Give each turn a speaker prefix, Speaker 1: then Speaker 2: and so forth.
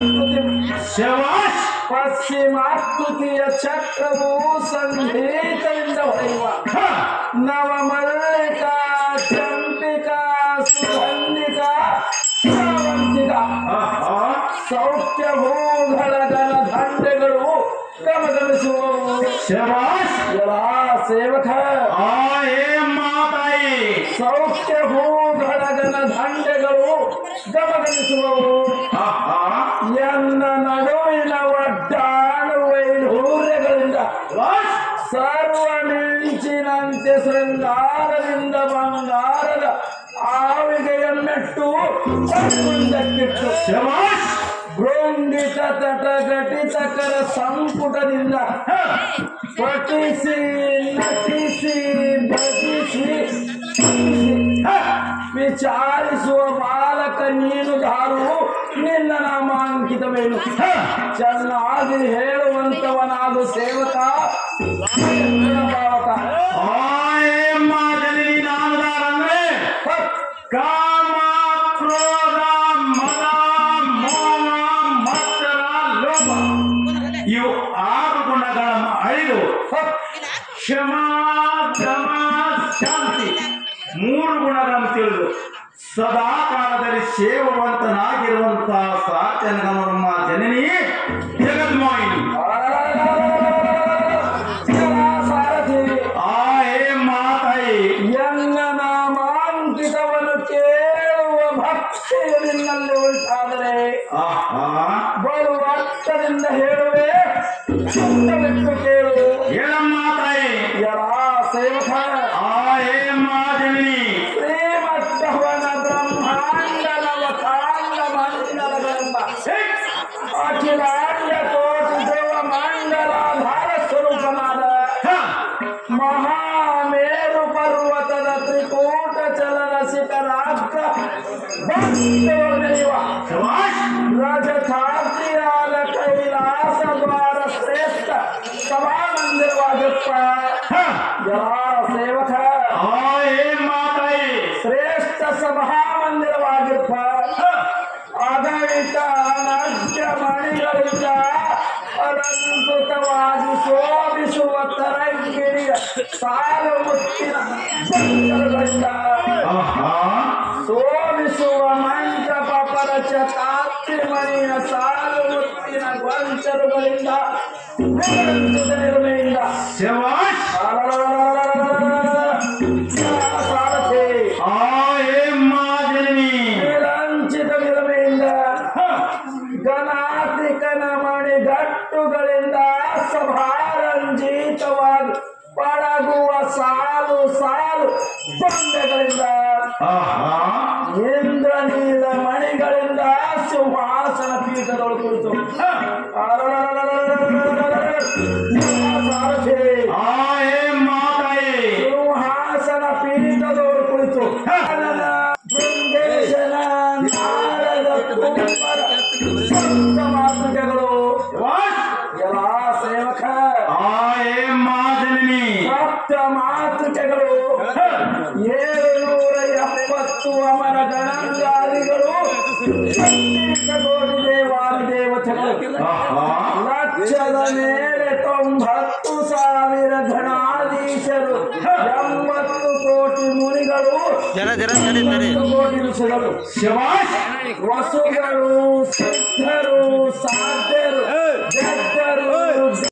Speaker 1: ಶವಾಶ್
Speaker 2: ಪಶ್ಚಿಮಾಕೃತಿಯ ಚಕ್ರವು ಸಂಗೀತದಿಂದ ಹೊಳೆಯುವ ನವಮಲ್ಲಿಕಾ ಚಂಪಿಕಾ ಸುಗಂಧಿಕಾ ಶ್ರಾವಂತಿಕ ಸೌಖ್ಯ ಭೂಗಳ ದಂಡೆಗಳು ಗಮಗಮಿಸುವವು.
Speaker 1: ಶವಾಶ್
Speaker 2: ಎಲ್ಲಾ ಸೇವಕ
Speaker 1: ಮಾತಾಯಿ
Speaker 2: ಸೌಖ್ಯ ಭೂಗಳ ದಂಡೆಗಳು ಗಮಗಮಿಸುವವು. ಎನ್ನ ನಡುವಿನ ಒಡ್ಡಾಡು ವೈಢೂರ್ಯಗಳಿಂದ ಸರ್ವ ಮಿಂಚಿನಂತೆ ಶೃಂಗಾರದಿಂದ ಬಂಗಾರದ ಆವಿಗೆಯನ್ನೆಟ್ಟು ಮುಂದಕ್ಕಿಟ್ಟು ಭೃಂಗಿತ ತಟಘಟಿತಕರ ಸಂಪುಟದಿಂದ ಪಠಿಸಿ ನಟಿಸಿ ಭಜಿಸಿ ವಿಚಾರಿಸುವ ಬಾಲಕ ನೀನು ದಾರು ನಿನ್ನ ನಾಮಾಂಕಿತವೇನು ಚೆನ್ನಾಗಿ ಹೇಳುವಂತವನಾದು ಸೇವಕ ಭಾವಕ
Speaker 1: ನಾಮದಾರಂದ್ರೆ ಕಾಮ ಕ್ರೋಧ ಮದ ಮೋಹ ಮತ್ಸರ ಲೋಭ ಇವು 6 ಗುಣಗಳನ್ನು ಅಳಿದು ಕ್ಷಮ ದಮ ಶಾಂತಿ 3 ಗುಣಗಳನ್ನು ತಿಳಿದು ಸದಾ ಕಾಲದಲ್ಲಿ ಸೇವವಂತನಾಗಿರುವಂತಹ ಸಾತ್ಯನಗಮ ಜನನಿ ಜಗನ್ಮೋಹಿನಿ ಮಾತಾಯಿ
Speaker 2: ಎನ್ನ ನಾಮಾಂಕಿತವನ್ನು ಕೇಳುವ ಭಕ್ತಿಯು ನಿನ್ನಲ್ಲಿ ಉಂಟಾದರೆ ಬಲು ಅರ್ಥದಿಂದ ಹೇಳುವೆ ಚಿತ್ತವಿಟ್ಟು ಕೇಳು.
Speaker 1: ಹೇಳಮ್ಮ ತಾಯಿ
Speaker 2: ಯರಾ ಸೇವಕ
Speaker 1: ಜನನಿ
Speaker 2: ಶ್ರೀಮದ್ದವನ ಬ್ರಹ್ಮಾಂಡ ನವಕಾಂಡ ಮಂಡಲಗಳೆಂಬ ಅಖಿಲಾಂಡ ಕೋಟಿ ದೇವ ಮಂಡಲಾಧಾರ ಸ್ವರೂಪನಾದ ಮಹಾಮೇರು ಪರ್ವತದ ತ್ರಿಕೂಟ ಚಲನ ಶಿಖರಾಗ್ರ ಭಕ್ತವರ್ಣೆಯುವ ರಜತಾದ್ರಿಯಾದ ಕೈಲಾಸ ದ್ವಾರ ಶ್ರೇಷ್ಠ ಸಭಾಮಂದಿರವಾಗಿಪ್ಪ. ಯಾ ಸೇವಕ
Speaker 1: ಮಾತಾಯಿ
Speaker 2: ಶ್ರೇಷ್ಠ ಸಭಾಮಂದಿರವಾಗಿಪ್ಪ. ಅಗಣಿತ ಅನರ್ಘ್ಯ ಮಣಿಗಳಿಂದ ಅಲಂಕೃತವಾಗಿ ಶೋಭಿಸುವ ತರಂಗಿಣಿಯ ಸಾಲು ಮುತ್ತಿನ ಗೊಂಚಲುಗಳಿಂದ ಶೋಭಿಸುವ ಮಂಟಪ ಪರಚ ತಾತ್ರಿಮಣಿಯ ಸಾಲು ಮುತ್ತಿನ ಗೊಂಚಲುಗಳಿಂದ ನಿರ್ಮೆಯಿಂದ ಸಾರಥಿ ವಿರಂಚಿತ ವಿರಮೆಯಿಂದ ಗಣಾತಿಕನ ಮಣಿಗಟ್ಟುಗಳಿಂದ ಸಭಾರಂಜಿತವಾಗಿ ಪಳಗುವ ಸಾಲು ಸಾಲು ಬೊಂಬೆಗಳಿಂದ ಇಂದ್ರನೀಲ ಮಣಿಗಳಿಂದ ಸಿಂಹಾಸನ ಪೀಠದೊಳು ಕುಳಿತು ಸಾರಥಿ ಸಿಂಹಾಸನ ಪೀಠದವರು ಕುಳಿತು ಬೃಂದೇಶನ ನಾರದ ಕುಂಬರ ಸಪ್ತ ಮಾತೃಕೆಗಳು ಎಲ್ಲ ಸೇವಕ ಸಪ್ತ ಮಾತೃಕೆಗಳು 770 ಅಮರ ಗಣಾಂಗಾದಿಗಳು 30 ಕೋಟಿ ದೇವಾದಿ ದೇವತೆಗಳು ಲಕ್ಷದ ಮೇಲೆ 90,000 ಘನಾಧೀಶರು 80 ಕೋಟಿ ಮುನಿಗಳು 30 ಕೋಟಿ ಋಷಿಗಳು ವಸುಗಳು ಸಿದ್ಧರು ಸಾಧ್ಯ